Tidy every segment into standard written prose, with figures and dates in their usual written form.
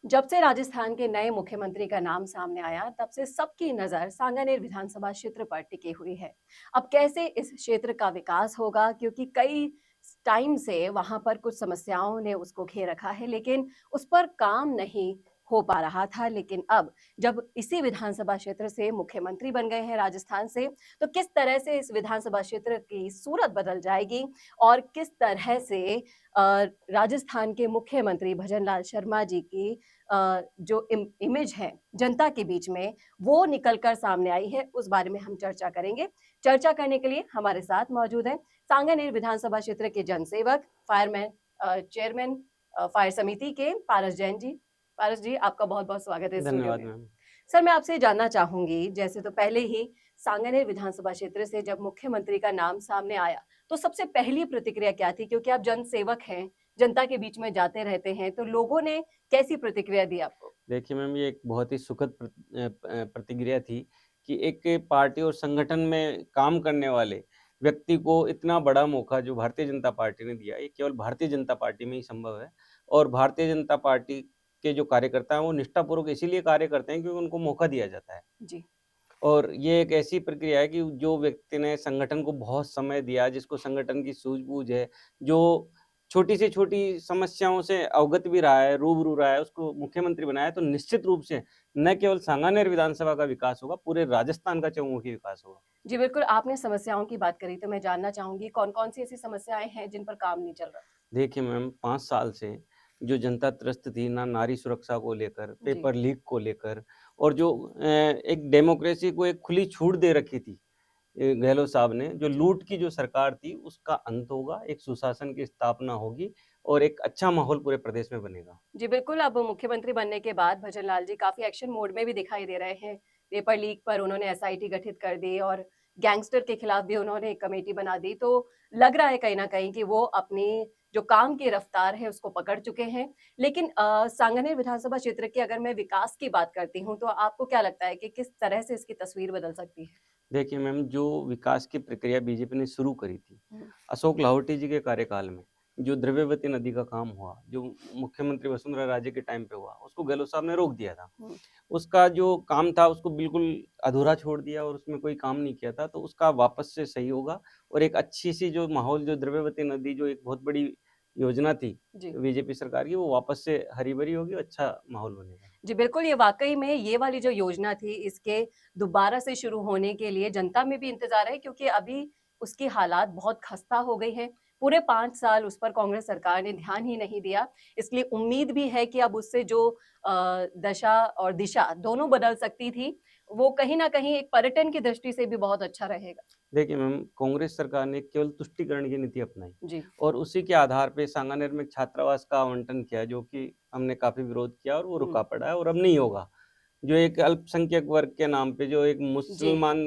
जब से राजस्थान के नए मुख्यमंत्री का नाम सामने आया, तब से सबकी नजर सांगानेर विधानसभा क्षेत्र पर टिकी हुई है। अब कैसे इस क्षेत्र का विकास होगा, क्योंकि कई टाइम से वहां पर कुछ समस्याओं ने उसको घेर रखा है, लेकिन उस पर काम नहीं हो पा रहा था। लेकिन अब जब इसी विधानसभा क्षेत्र से मुख्यमंत्री बन गए हैं राजस्थान से, तो किस तरह से इस विधानसभा क्षेत्र की सूरत बदल जाएगी और किस तरह से राजस्थान के मुख्यमंत्री भजनलाल शर्मा जी की जो इमेज है जनता के बीच में, वो निकलकर सामने आई है, उस बारे में हम चर्चा करेंगे। चर्चा करने के लिए हमारे साथ मौजूद हैं सांगानेर विधानसभा क्षेत्र के जनसेवक, फायरमैन, चेयरमैन फायर समिति के पारस जैन जी। पारस जी, आपका बहुत-बहुत स्वागत है स्टूडियो धन्यवाद में। मैम। सर, मैं आपसे जानना चाहूंगी, जैसे तो पहले ही सांगानेर विधानसभा क्षेत्र से जब मुख्यमंत्री का नाम सामने आया, तो सबसे पहली प्रतिक्रिया क्या थी? क्योंकि आप जनसेवक हैं, जनता के बीच में जाते रहते हैं, तो लोगों ने कैसी प्रतिक्रिया दी आपको? देखिए मैम, ये एक बहुत ही सुखद प्रतिक्रिया थी कि एक पार्टी और संगठन में काम करने वाले व्यक्ति को इतना बड़ा मौका जो भारतीय जनता पार्टी ने दिया, ये केवल भारतीय जनता पार्टी में ही संभव है। और भारतीय जनता पार्टी के जो कार्यकर्ता हैं, वो निष्ठापूर्वक इसीलिए कार्य करते हैं क्योंकि उनको मौका दिया जाता है। जी, और ये एक ऐसी प्रक्रिया है कि जो व्यक्ति ने संगठन को बहुत समय दिया, जिसको संगठन की सूझबूझ है, जो छोटी से छोटी समस्याओं से अवगत भी रहा है, रूबरू रहा है, उसको मुख्यमंत्री बनाया, तो निश्चित रूप से न केवल सांगानेर विधानसभा का विकास होगा, पूरे राजस्थान का चहुँमुखी विकास होगा। जी बिल्कुल, आपने समस्याओं की बात करी, तो मैं जानना चाहूँगी कौन-कौन सी ऐसी समस्याएँ हैं जिन पर काम नहीं चल रहा? देखिए मैम, 5 साल से जो जनता त्रस्त थी ना नारी सुरक्षा को लेकर, जी, पेपर लीक को लेकर और जो एक डेमोक्रेसी को एक खुली छूट दे रखी थी गहलोत साहब ने, जो जी। लूट की जो सरकार थी उसका अंत होगा, एक सुशासन की स्थापना होगी और एक अच्छा माहौल पूरे प्रदेश में बनेगा। जी बिल्कुल, अब मुख्यमंत्री बनने के बाद भजनलाल जी काफ़ी एक्शन मोड में भी दिखाई दे रहे हैं। पेपर लीक पर उन्होंने एसआईटी गठित कर दी और गैंगस्टर के खिलाफ भी उन्होंने एक कमेटी बना दी। तो लग रहा है कहीं न कहीं कि वो अपनी जो काम की रफ्तार है उसको पकड़ चुके हैं। लेकिन सांगानेर विधानसभा क्षेत्र की अगर मैं विकास की बात करती हूँ, तो आपको क्या लगता है कि किस तरह से इसकी तस्वीर बदल सकती है? देखिए मैम, जो विकास की प्रक्रिया बीजेपी ने शुरू करी थी, हुँ, अशोक लाहोटी जी के कार्यकाल में, जो द्रव्यवती नदी का काम हुआ, जो मुख्यमंत्री वसुंधरा राजे के टाइम पे हुआ, उसको गहलोत साहब ने रोक दिया था। हुँ। उसका जो काम था उसको बिल्कुल अधूरा छोड़ दिया और उसमें कोई काम नहीं किया था, तो उसका वापस से सही होगा और एक अच्छी-सी जो माहौल जो द्रव्यवती नदी जो एक बहुत बड़ी योजना थी जी। बीजेपी सरकार की, वो वापस से हरी-भरी होगी, अच्छा माहौल बनेगा। जी, बिल्कुल, ये वाक़ई में ये वाली जो योजना थी, इसके दोबारा से शुरू होने के लिए जनता में भी इंतज़ार है, क्योंकि अभी उसकी हालात बहुत खस्ता हो गई हैं। पूरे 5 साल उस पर कांग्रेस सरकार ने ध्यान ही नहीं दिया, इसलिए उम्मीद भी है कि अब उससे जो दशा और दिशा दोनों बदल सकती थी, वो कहीं न कहीं एक पर्यटन की दृष्टि से भी बहुत अच्छा रहेगा। देखिए मैम, कांग्रेस सरकार ने केवल तुष्टिकरण की नीति अपनाई जी। और उसी के आधार पे सांगानेर में छात्रावास का आवंटन किया, जो कि हमने काफ़ी विरोध किया और वो हुँ। रुका पड़ा है और अब नहीं होगा। जो एक अल्पसंख्यक वर्ग के नाम पे जो एक जी। मुसलमान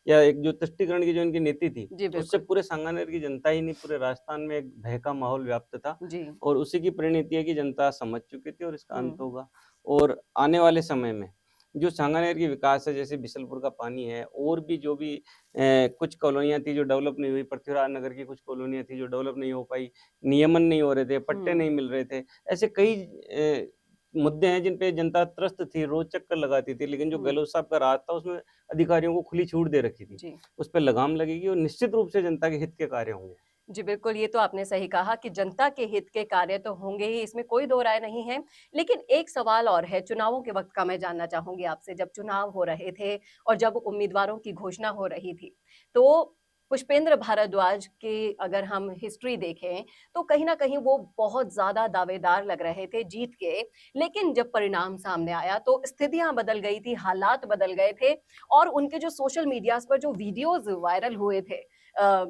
या एक जो तुष्टिकरण की जो इनकी नीति थी, जी, उससे बिल्कुल। पूरे सांगानेर की जनता ही नहीं, पूरे राजस्थान में एक भय का माहौल व्याप्त था जी। और उसी की परिणति है कि जनता समझ चुकी थी और इसका अंत हुँ। होगा। और आने वाले समय में जो सांगानेर की विकास है, जैसे बिशलपुर का पानी है और भी जो भी कुछ कॉलोनियाँ थी जो डेवलप नहीं हुई, पृथ्वीराज नगर की कुछ कॉलोनियाँ थी जो डेवलप नहीं हो पाई, नियमन नहीं हो रहे थे, पट्टे हुँ। नहीं मिल रहे थे। ऐसे कई मुद्दे हैं जिन पे जनता त्रस्त थी, रोज़ चक्कर लगाती थी, लेकिन जो हुँ। गहलोत साहब का राज था उसमें अधिकारियों को खुली छूट दे रखी थी। जी। उस पे लगाम लगेगी और निश्चित रूप से जनता के हित के कार्य होंगे। जी, बिल्कुल, ये तो आपने सही कहा कि जनता के हित के कार्य तो होंगे ही, इसमें कोई दो राय नहीं है। लेकिन एक सवाल और है, चुनावों के वक़्त का मैं जानना चाहूँगी आपसे, जब चुनाव हो रहे थे और जब उम्मीदवारों की घोषणा हो रही थी, तो पुष्पेंद्र भारद्वाज की अगर हम हिस्ट्री देखें, तो कहीं न कहीं वो बहुत ज़्यादा दावेदार लग रहे थे जीत के। लेकिन जब परिणाम सामने आया, तो स्थितियाँ बदल गई थी, हालात बदल गए थे और उनके जो सोशल मीडियाज़ पर जो वीडियोज़ वायरल हुए थे, अ,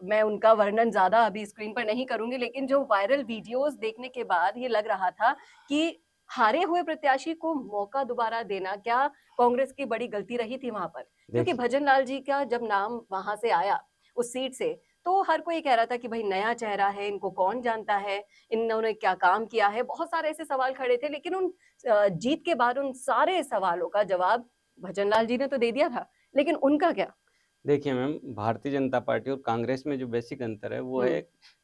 मैं उनका वर्णन ज़्यादा अभी स्क्रीन पर नहीं करूँगी, लेकिन जो वायरल वीडियोज़ देखने के बाद ये लग रहा था कि हारे हुए प्रत्याशी को मौका दोबारा देना क्या कांग्रेस की बड़ी गलती रही थी वहाँ पर? क्योंकि देखिए भजनलाल जी का जब नाम वहाँ से आया, उस सीट से, तो हर कोई कह रहा था कि भई नया चेहरा है, इनको कौन जानता है, इन्होंने क्या काम किया है? बहुत सारे ऐसे सवाल खड़े थे, लेकिन उन जीत के बाद उन सारे सवालों का जवाब भजनलाल जी ने तो दे दिया था, लेकिन उनका क्या? देखिए मैम, भारतीय जनता पार्टी और कांग्रेस में जो बेसिक अंतर है वो हुँ, है,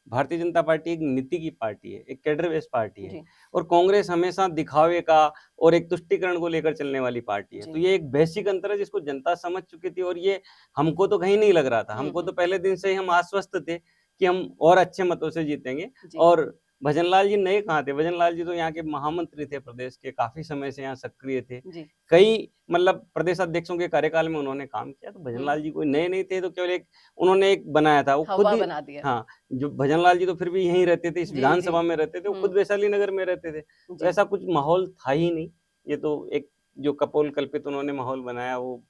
भारतीय जनता पार्टी एक नीति की पार्टी है, एक कैडर बेस्ड पार्टी है, जी, और कांग्रेस हमेशा दिखावे का और एक तुष्टीकरण को लेकर चलने वाली पार्टी है। तो जी। ये एक बेसिक अंतर है जिसको जनता समझ चुकी थी, और ये हमको तो कहीं नहीं लग रहा था। हुँ, हमको तो हुँ। पहले दिन से ही हम आश्वस्त थे कि हम और अच्छे मतों से जीतेंगे। जी, और भजनलाल जी नए कहाँ थे? भजनलाल जी तो यहाँ के महामंत्री थे प्रदेश के, काफ़ी समय से यहाँ सक्रिय थे। जी। कई मतलब प्रदेश अध्यक्षों के कार्यकाल में उन्होंने काम किया, तो हुँ, भजनलाल जी कोई नए नहीं थे, तो केवल एक उन्होंने एक बनाया था, वो खुद हवा ही। बना दिया। हाँ, जो भजनलाल जी तो फिर भी यहीं रहते थे, इस जी, जी। विधानसभा में रहते थे, वो खुद हुँ, वैशाली नगर में रहते थे। तो जी। ऐसा कुछ माहौल था ही नहीं, ये तो एक जो कपोल कल्पित उन्होंने माहौल बनाया वो,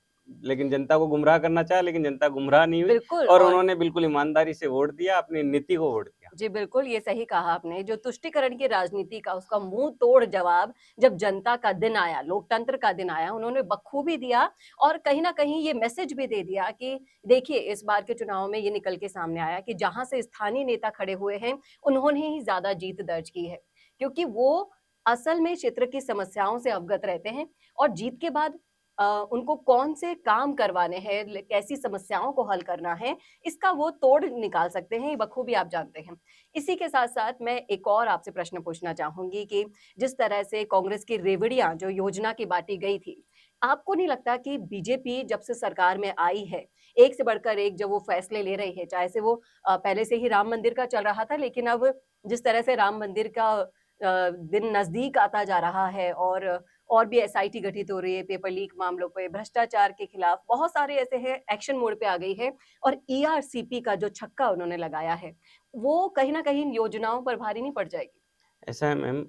लेकिन जनता को गुमराह करना चाहा, लेकिन जनता गुमराह नहीं हुई, बिल्कुल और और उन्होंने बिल्कुल ईमानदारी से वोट दिया, अपनी नीति को वोट दिया। जी, बिल्कुल, ये सही कहा आपने। जो तुष्टीकरण की राजनीति का उसका मुँह तोड़ जवाब जब जनता का दिन आया, लोकतंत्र का दिन आया, उन्होंने बखूबी दिया और कहीं न कहीं ये मैसेज भी दे दिया कि देखिए, इस बार के चुनाव में ये निकल के सामने आया कि जहाँ से स्थानीय नेता खड़े हुए हैं, उन्होंने ही ज़्यादा जीत दर्ज की है। क्योंकि वो असल में क्षेत्र की समस्याओं से अवगत रहते हैं और जीत के बाद उनको कौन से काम करवाने हैं, कैसी समस्याओं को हल करना है, इसका वो तोड़ निकाल सकते हैं, ये बखूबी आप जानते हैं। इसी के साथ-साथ मैं एक और आपसे प्रश्न पूछना चाहूँगी कि जिस तरह से कांग्रेस की रेवड़ियाँ जो योजना की बाँटी गई थी, आपको नहीं लगता कि बीजेपी जब से सरकार में आई है, एक से बढ़कर एक जब वो फैसले ले रही है, चाहे से वो पहले से ही राम मंदिर का चल रहा था, लेकिन अब जिस तरह से राम मंदिर का दिन नज़दीक आता जा रहा है और भी एसआईटी गठित हो रही है, पेपर लीक मामलों पे, भ्रष्टाचार के खिलाफ बहुत सारे ऐसे हैं, एक्शन मोड पे आ गई है और ईआरसीपी का जो छक्का उन्होंने लगाया है, वो कहीं न कहीं इन योजनाओं पर भारी नहीं पड़ जाएगी? ऐसा है मैम,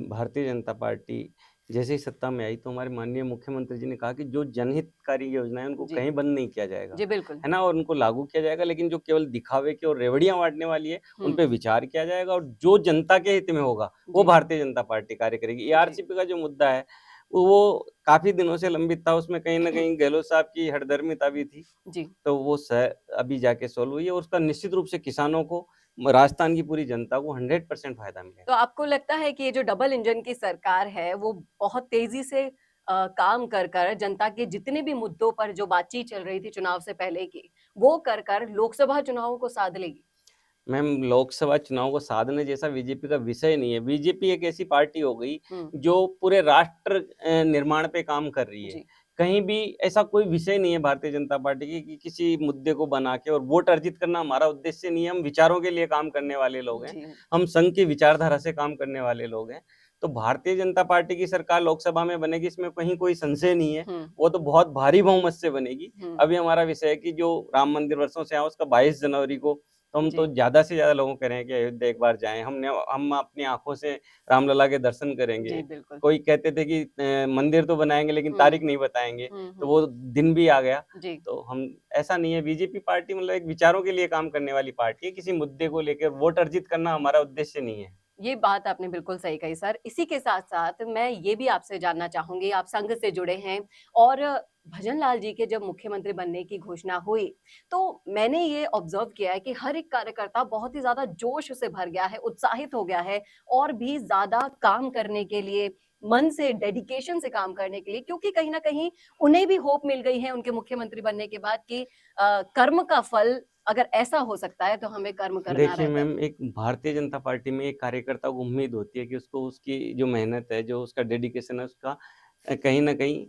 भारतीय जनता पार्टी जैसे ही सत्ता में आई, तो हमारे माननीय मुख्यमंत्री जी ने कहा कि जो जनहितकारी योजनाएँ हैं उनको जी। कहीं बंद नहीं किया जाएगा, जी, बिल्कुल। है ना? और उनको लागू किया जाएगा, लेकिन जो केवल दिखावे की और रेवड़ियाँ बाँटने वाली है, उन हुँ, पे विचार किया जाएगा, और जो जनता के हित में होगा, वो जी, भारतीय जनता पार्टी कार्य करेगी। जी। एआरसीपी का जो मुद्दा है, वो काफ़ी दिनों से लंबित था, उसमें कहीं न कहीं गहलोत साहब की हठधर्मिता भी थी। जी। तो वो अभी जाके सॉल्व हुई है, और उसका निश्चित रूप से किसानों को, राजस्थान की पूरी जनता को 100% फ़ायदा मिलेगा। तो आपको लगता है कि ये जो डबल इंजन की सरकार है, वो बहुत तेज़ी से काम कर जनता के जितने भी मुद्दों पर जो बातचीत चल रही थी चुनाव से पहले की, वो कर लोकसभा चुनावों को साध लेगी? मैम, लोकसभा चुनाव को साधने जैसा बीजेपी का विषय नहीं है। बीजेपी एक ऐसी पार्टी हो गई हुँ, जो पूरे राष्ट्र निर्माण पे काम कर रही है। जी, कहीं भी ऐसा कोई विषय नहीं है भारतीय जनता पार्टी की कि किसी मुद्दे को बना के और वोट अर्जित करना हमारा उद्देश्य नहीं है। हम विचारों के लिए काम करने वाले लोग हैं। जी। हम संघ की विचारधारा से काम करने वाले लोग हैं। तो भारतीय जनता पार्टी की सरकार लोकसभा में बनेगी, इसमें कहीं कोई संशय नहीं है। हुँ, वो तो बहुत भारी बहुमत से बनेगी। हुँ, अभी हमारा विषय है कि जो राम मंदिर वर्षों से है उसका 22 जनवरी को, तो हम तो जी, ज़्यादा से ज़्यादा लोगों को कह रहे हैं कि अयोध्या एक बार जाएँ। हम अपनी आँखों से रामलला के दर्शन करेंगे। जी, बिल्कुल। कोई कहते थे कि मंदिर तो बनाएँगे लेकिन हुँ, तारीख नहीं बताएँगे, हुँ, तो हुँ, वो दिन भी आ गया। जी। तो हम ऐसा नहीं है, बीजेपी पार्टी मतलब एक विचारों के लिए काम करने वाली पार्टी है, किसी मुद्दे को लेकर वोट अर्जित करना हमारा उद्देश्य नहीं है। ये बात आपने बिल्कुल सही कही सर। इसी के साथ-साथ मैं ये भी आपसे जानना चाहूँगी, आप संघ से जुड़े हैं और भजन लाल जी के जब मुख्यमंत्री बनने की घोषणा हुई, तो मैंने ये ऑब्ज़र्व किया है कि हर एक कार्यकर्ता बहुत ही ज़्यादा जोश से भर गया है, उत्साहित हो गया है और भी ज़्यादा काम करने के लिए, मन से, डेडिकेशन से काम करने के लिए क्योंकि कहीं न कहीं उन्हें भी होप मिल गई है उनके मुख्यमंत्री बनने के बाद कि कर्म का फल अगर ऐसा हो सकता है, तो हमें कर्म करना देखिए रहता है। मैम, एक भारतीय जनता पार्टी में एक कार्यकर्ता को उम्मीद होती है कि उसको उसकी जो मेहनत है, जो उसका डेडिकेशन है, उसका कहीं न कहीं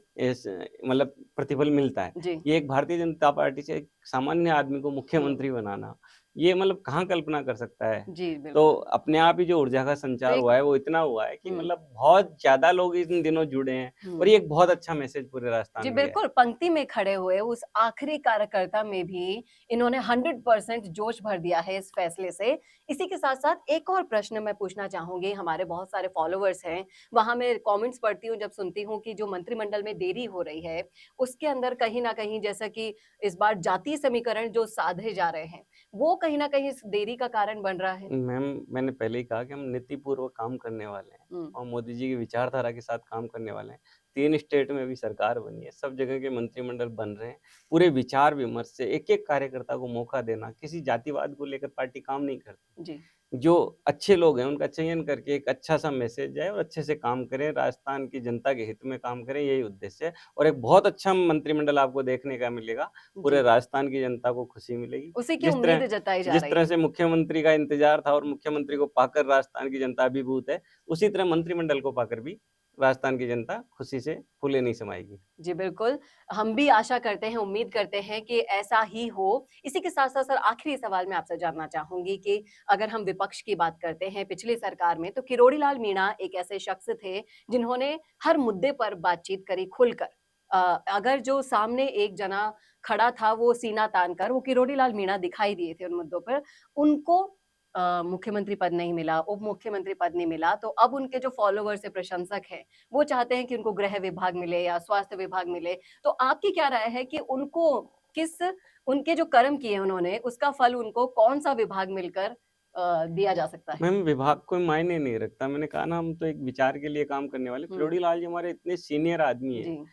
मतलब प्रतिफल मिलता है। जी, ये एक भारतीय जनता पार्टी से एक सामान्य आदमी को हुँ। मुख्यमंत्री बनाना, ये मतलब कहाँ कल्पना कर सकता है? जी, तो बिल्कुल। अपने आप ही जो ऊर्जा का संचार सही हुआ है, कहा। वो इतना हुआ है कि हुँ, मतलब बहुत ज़्यादा लोग इन दिनों जुड़े हैं, और हुँ। ये एक बहुत अच्छा मैसेज पूरे राजस्थान जी, में गया है। बिल्कुल, पंक्ति में खड़े हुए उस आखिरी कार्यकर्ता में भी इन्होंने 100% जोश भर दिया है इस फैसले से। इसी के साथ-साथ एक और प्रश्न मैं पूछना चाहूँगी, हमारे बहुत सारे फॉलोवर्स हैं, वहाँ मैं कमेंट्स पढ़ती हूँ जब सुनती हूँ कि जो मंत्रिमंडल में देरी हो रही है, उसके अंदर कहीं न कहीं जैसा कि इस बार जातीय समीकरण जो साधे जा रहे हैं, वो कहीं न कहीं इस देरी का कारण बन रहा है। मैम, मैंने पहले ही कहा कि हम नीतिपूर्वक काम करने वाले हैं, हुँ, और मोदी जी की विचारधारा के साथ काम करने वाले हैं। 3 स्टेट में भी सरकार बनी है, सब जगह के मंत्रिमंडल बन रहे हैं। पूरे विचार-विमर्श से एक-एक कार्यकर्ता को मौका देना, किसी जातिवाद को लेकर पार्टी काम नहीं करती। जी। जो अच्छे लोग हैं उनका चयन करके एक अच्छा-सा मैसेज जाए और अच्छे से काम करें, राजस्थान की जनता के हित में काम करें, यही उद्देश्य है। और एक बहुत अच्छा मंत्रिमंडल आपको देखने का मिलेगा, पूरे जी, राजस्थान की जनता को खुशी मिलेगी। उसी की जिस तरह उम्मीद जताई जा जिस रही तरह है। से मुख्यमंत्री का इंतज़ार था और मुख्यमंत्री को पाकर राजस्थान की जनता अभिभूत है, उसी तरह मंत्रिमंडल को पाकर भी राजस्थान की जनता खुशी से फूले नहीं समाएगी। जी, बिल्कुल। हम भी आशा करते हैं, उम्मीद करते हैं कि ऐसा ही हो। इसी के साथ-साथ सर आखिरी सवाल मैं आपसे जानना चाहूँगी कि अगर हम विपक्ष की बात करते हैं पिछली सरकार में, तो किरोड़ी लाल मीणा एक ऐसे शख्स थे जिन्होंने हर मुद्दे पर बातचीत करी खुलकर। अ, अगर जो सामने एक जना खड़ा था वो सीना तान कर, वो किरोड़ी लाल मीणा दिखाई दिए थे उन मुद्दों पर। उनको मुख्यमंत्री पद नहीं मिला, उप मुख्यमंत्री पद नहीं मिला, तो अब उनके जो फॉलोवर्स हैं, प्रशंसक हैं, वो चाहते हैं कि उनको गृह विभाग मिले या स्वास्थ्य विभाग मिले। तो आपकी क्या राय है कि उनको किस उनके जो कर्म किए उन्होंने, उसका फल उनको कौन-सा विभाग मिलकर दिया जा सकता है? मैम विभाग कोई मायने नहीं रखता। मैंने कहा ना हम तो एक विचार के लिए काम करने वाले हुँ, किरोड़ी लाल जी हमारे इतने सीनियर आदमी हैं जी।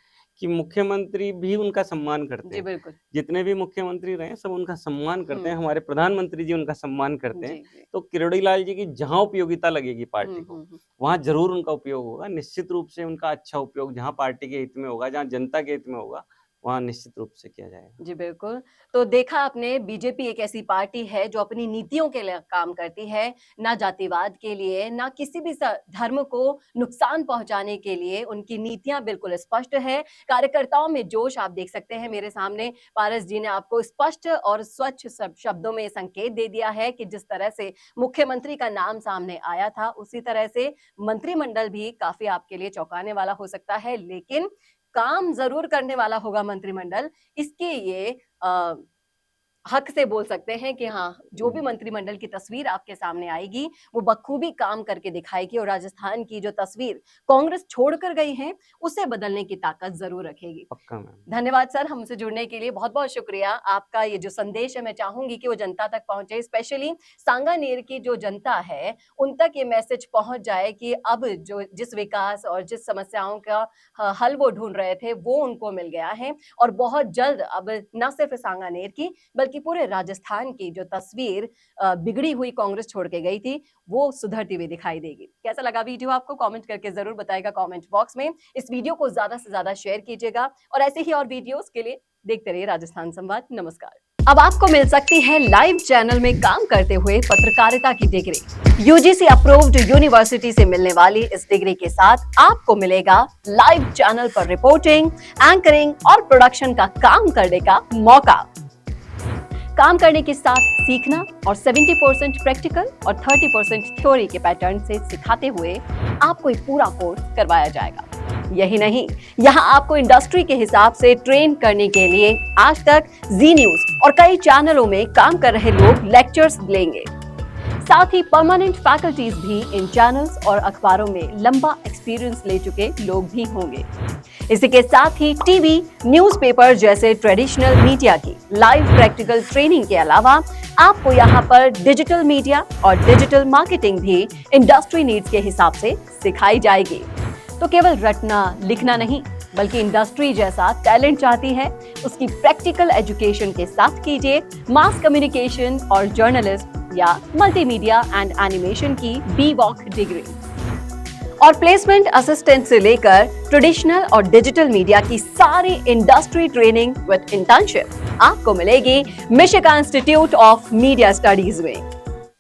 कि मुख्यमंत्री भी उनका सम्मान करते जी, हैं। बिल्कुल। जितने भी मुख्यमंत्री रहे हैं सब उनका सम्मान करते हैं। हुँ, हमारे प्रधानमंत्री जी उनका सम्मान करते हैं। जी, जी। तो किरोड़ी लाल जी की जहाँ उपयोगिता लगेगी पार्टी हुँ, को, हुँ, हुँ। वहाँ ज़रूर उनका उपयोग होगा। निश्चित रूप से उनका अच्छा उपयोग जहाँ पार्टी के हित में होगा, जहाँ जनता के हित में होगा, वहाँ निश्चित रूप से किया जाएगा। जी, बिल्कुल। तो देखा आपने बीजेपी एक ऐसी पार्टी है जो अपनी नीतियों के लिए काम करती है, ना जातिवाद के लिए, ना किसी भी धर्म को नुकसान पहुँचाने के लिए, उनकी नीतियाँ बिल्कुल स्पष्ट है। कार्यकर्ताओं में जोश आप देख सकते हैं मेरे सामने, पारस जी ने आपको स्पष्ट और स्वच्छ शब्दों में संकेत दे दिया है कि जिस तरह से मुख्यमंत्री का नाम सामने आया था, उसी तरह से मंत्रिमंडल भी काफ़ी आपके लिए चौंकाने वाला हो सकता है। लेकिन काम ज़रूर करने वाला होगा मंत्रिमंडल, इसके ये अ, हक से बोल सकते हैं कि हाँ, जो भी मंत्रिमंडल की तस्वीर आपके सामने आएगी, वो बखूबी काम करके दिखाएगी और राजस्थान की जो तस्वीर कांग्रेस छोड़कर गई है, उसे बदलने की ताकत ज़रूर रखेगी। पक्का मैम। धन्यवाद सर हमसे जुड़ने के लिए बहुत-बहुत शुक्रिया। आपका ये जो संदेश है मैं चाहूँगी कि वो जनता तक पहुँचे, स्पेशली सांगानेर की जो जनता है, उन तक ये मैसेज पहुँच जाए कि अब जो जिस विकास और जिस समस्याओं का हल वो ढूँढ रहे थे, वो उनको मिल गया है और बहुत जल्द अब ना सिर्फ सांगानेर की, बल्कि पूरे राजस्थान की जो तस्वीर बिगड़ी हुई कांग्रेस छोड़ के गई थी, वो सुधरती हुई दिखाई देगी। कैसा लगा वीडियो आपको? कमेंट करके ज़रूर बताइएगा कमेंट बॉक्स में। इस वीडियो को ज़्यादा से ज़्यादा शेयर कीजिएगा और ऐसे ही और वीडियोस के लिए देखते रहिए राजस्थान संवाद। नमस्कार। अब आपको मिल सकती है लाइव चैनल में काम करते हुए पत्रकारिता की डिग्री। यूजीसी अप्रूव्ड यूनिवर्सिटी से मिलने वाली इस डिग्री के साथ आपको मिलेगा लाइव चैनल पर रिपोर्टिंग, एंकरिंग और प्रोडक्शन का काम करने का मौका। काम करने के साथ सीखना और 70% प्रैक्टिकल और 30% थ्योरी के पैटर्न से सिखाते हुए आपको एक पूरा कोर्स करवाया जाएगा। यही नहीं, यहाँ आपको इंडस्ट्री के हिसाब से ट्रेन करने के लिए आज तक जी न्यूज और कई चैनलों में काम कर रहे लोग लेक्चर्स लेंगे। साथ ही परमानेंट फैकल्टीज भी इन चैनल्स और अखबारों में लंबा एक्सपीरियंस ले चुके लोग भी होंगे। इसी के साथ ही टीवी, न्यूज़पेपर जैसे ट्रेडिशनल मीडिया की लाइव प्रैक्टिकल ट्रेनिंग के अलावा आपको यहाँ पर डिजिटल मीडिया और डिजिटल मार्केटिंग भी इंडस्ट्री नीड्स के हिसाब से सिखाई जाएगी। तो केवल रटना लिखना नहीं, बल्कि इंडस्ट्री जैसा टैलेंट चाहती है, उसकी प्रैक्टिकल एजुकेशन के साथ कीजिए मास कम्युनिकेशन और जर्नलिस्ट या मल्टीमीडिया एंड एनिमेशन की BVOC डिग्री। और प्लेसमेंट असिस्टेंट से लेकर ट्रेडिशनल और डिजिटल मीडिया की सारी इंडस्ट्री ट्रेनिंग विद इंटर्नशिप आपको मिलेगी Michigan institute of media studies में।